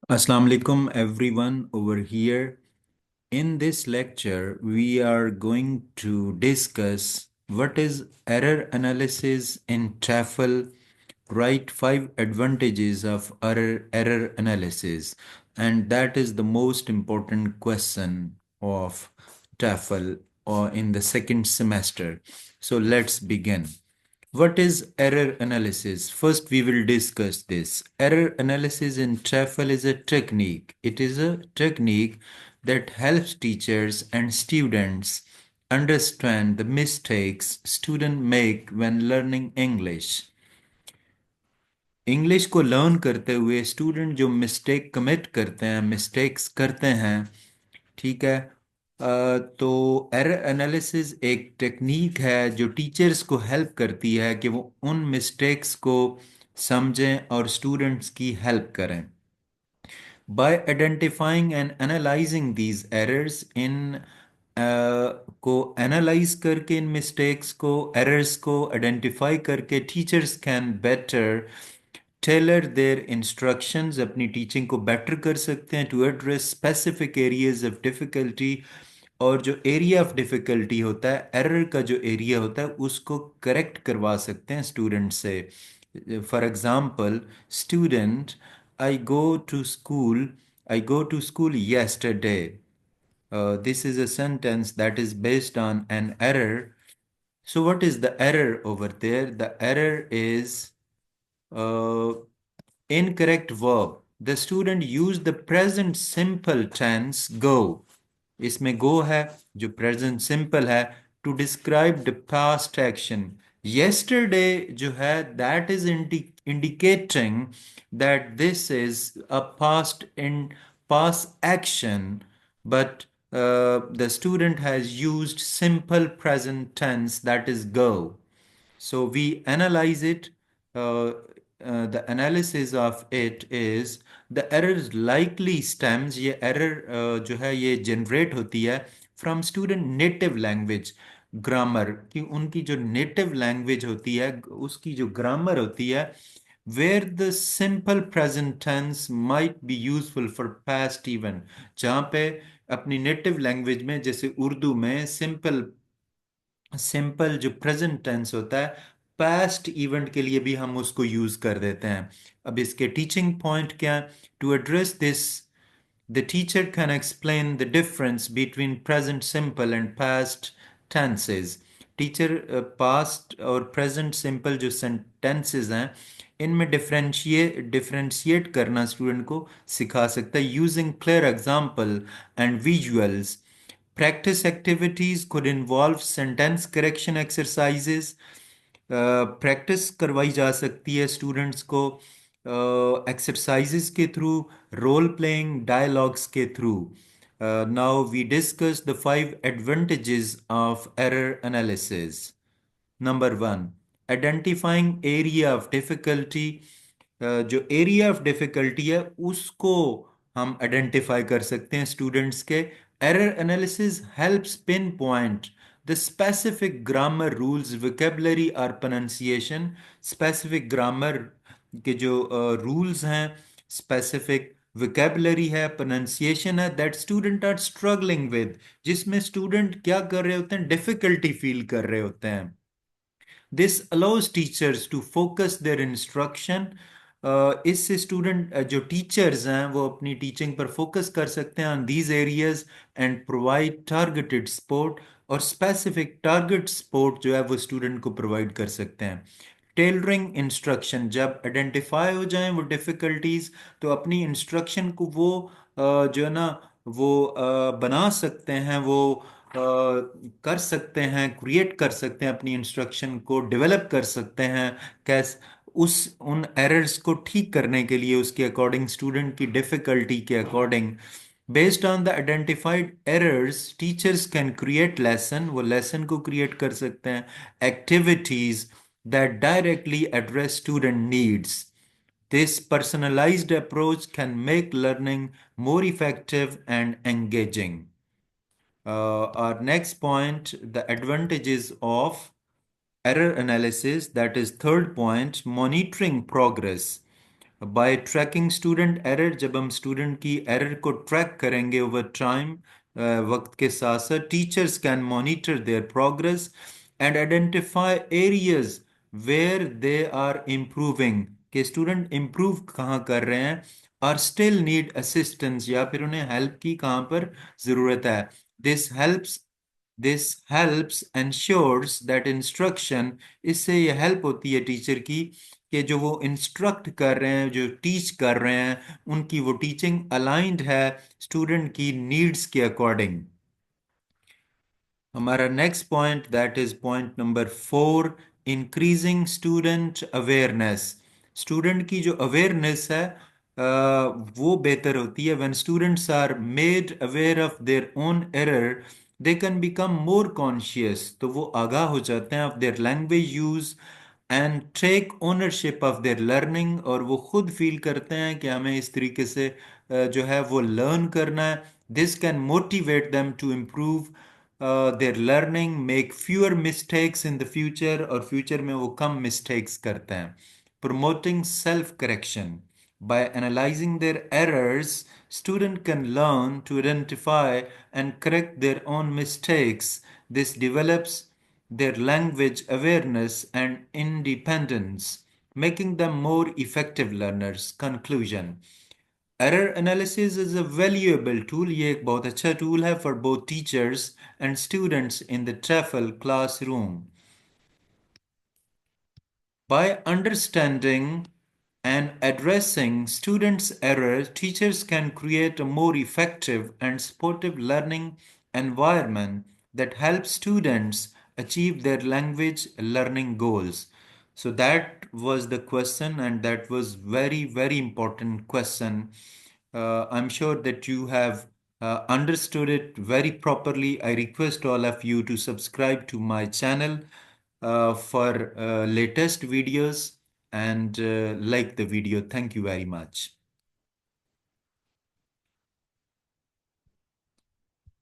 Assalamu alaikum everyone over here. In this lecture, we are going to discuss what is error analysis in TOEFL, write 5 advantages of error analysis, and that is the most important question of TOEFL or in the second semester. So let's begin. What is error analysis? First, we will discuss this. Error analysis in TOEFL is a technique. It is a technique that helps teachers and students understand the mistakes students make when learning English. English को learn करते हुए student जो mistake commit करते हैं, mistakes करते हैं, ठीक है। तो एरर एनालिसिस एक टेक्निक है जो टीचर्स को हेल्प करती है कि वो उन मिस्टेक्स को समझें और स्टूडेंट्स की हेल्प करें। By identifying and analyzing these errors in को एनालाइज करके इन मिस्टेक्स को एरर्स को आइडेंटिफाई करके teachers can better tailor their instructions, अपनी टीचिंग को बेटर कर सकते हैं to address specific areas of difficulty. और जो एरिया ऑफ डिफ़िकल्टी होता है, एरर का जो एरिया होता है, उसको करेक्ट करवा सकते हैं स्टूडेंट से। For example, student, I go to school. I go to school yesterday. This is a sentence that is based on an error. So, what is the error over there? The error is uh, incorrect verb. The student used the present simple tense go. इसमें go है जो present simple है to describe the past action. Yesterday जो है that is indicating that this is a past action, but the student has used simple present tense, that is go. So we analyze it. The analysis of it is the error likely stems, ये error जो है ये generate होती है from student native language grammar, कि उनकी जो native language होती है उसकी जो grammar होती है, where the simple present tense might be useful for past even, जहाँ पे अपनी नेटिव लैंग्वेज में जैसे उर्दू में सिंपल जो प्रेजेंट टेंस होता है पास्ट इवेंट के लिए भी हम उसको यूज कर देते हैं। अब इसके टीचिंग पॉइंट क्या? To address this, the teacher can explain the difference between present simple and past tenses. Teacher past और प्रेजेंट सिंपल जो सेंटेंसेस हैं इनमें डिफरेंशिएट करना स्टूडेंट को सिखा सकता है using clear example and visuals. Practice activities could involve sentence correction exercises. Practice करवाई जा सकती है स्टूडेंट्स को एक्सरसाइजेस के थ्रू, रोल प्लेइंग, डायलॉग्स के through. Now we discuss the 5 advantages of error analysis. Number 1, identifying area of difficulty. जो area of difficulty है उसको हम आइडेंटिफाई कर सकते हैं स्टूडेंट्स के। Error analysis helps pinpoint the specific grammar rules, vocabulary और प्रोनाउंसिएशन। स्पेसिफिक ग्रामर के जो रूल्स हैं, स्पेसिफिक वोकेबलरी है, प्रोनाउंसिएशन है, that student are struggling with, जिसमें स्टूडेंट क्या कर रहे होते हैं, डिफिकल्टी फील कर रहे होते हैं। This allows teachers to focus their instruction. इससे स्टूडेंट जो टीचर्स हैं वो अपनी टीचिंग पर फोकस कर सकते हैं on these areas and provide targeted support, और स्पेसिफिक टारगेट सपोर्ट जो है वो स्टूडेंट को प्रोवाइड कर सकते हैं। टेलरिंग इंस्ट्रक्शन, जब आइडेंटिफाई हो जाएं वो डिफिकल्टीज, तो अपनी इंस्ट्रक्शन को वो जो है ना वो बना सकते हैं, वो कर सकते हैं, क्रिएट कर सकते हैं, अपनी इंस्ट्रक्शन को डेवलप कर सकते हैं। कैसे उस उन एरर्स को ठीक करने के लिए उसके अकॉर्डिंग, स्टूडेंट की डिफिकल्टी के according, based on the identified errors teachers can create lesson, वो लेसन को क्रिएट कर सकते हैं, activities that directly address student needs. This personalized approach can make learning more effective and engaging. Our next point, the advantages of error analysis, that is third point, monitoring progress. By tracking student error, जब हम student की error को track करेंगे over time, वक्त के साथ साथ, teachers can monitor their progress and identify areas where they are improving, कि स्टूडेंट इम्प्रूव कहाँ कर रहे हैं, और स्टिल नीड असिस्टेंस, या फिर उन्हें हेल्प की कहाँ पर ज़रूरत है। This helps this helps ensures that instruction, इससे ये हेल्प होती है टीचर की कि जो वो इंस्ट्रक्ट कर रहे हैं, जो टीच कर रहे हैं, उनकी वो टीचिंग अलाइंड है स्टूडेंट की नीड्स के अकॉर्डिंग। हमारा next point, that is point number 4, increasing student awareness. Student की जो अवेयरनेस है वो बेहतर होती है when students are made aware of their own error, they can become more conscious, तो वो आगाह हो जाते हैं of their language use and take ownership of their learning, और वो खुद फील करते हैं कि हमें इस तरीके से जो है वो लर्न करना है। This can motivate them to improve their learning, make fewer mistakes in the future, और फ्यूचर में वो कम मिस्टेक्स करते हैं। Promoting self correction, by analyzing their errors, student can learn to identify and correct their own mistakes. This develops their language awareness and independence, making them more effective learners. Conclusion: Error analysis is a valuable tool. ये एक बहुत अच्छा tool है for both teachers and students in the TEFL classroom. By understanding and addressing students' errors, teachers can create a more effective and supportive learning environment that helps students achieve their language learning goals. So that was the question, and that was very, very important question. I'm sure that you have understood it very properly. I request all of you to subscribe to my channel for latest videos and like the video. Thank you very much.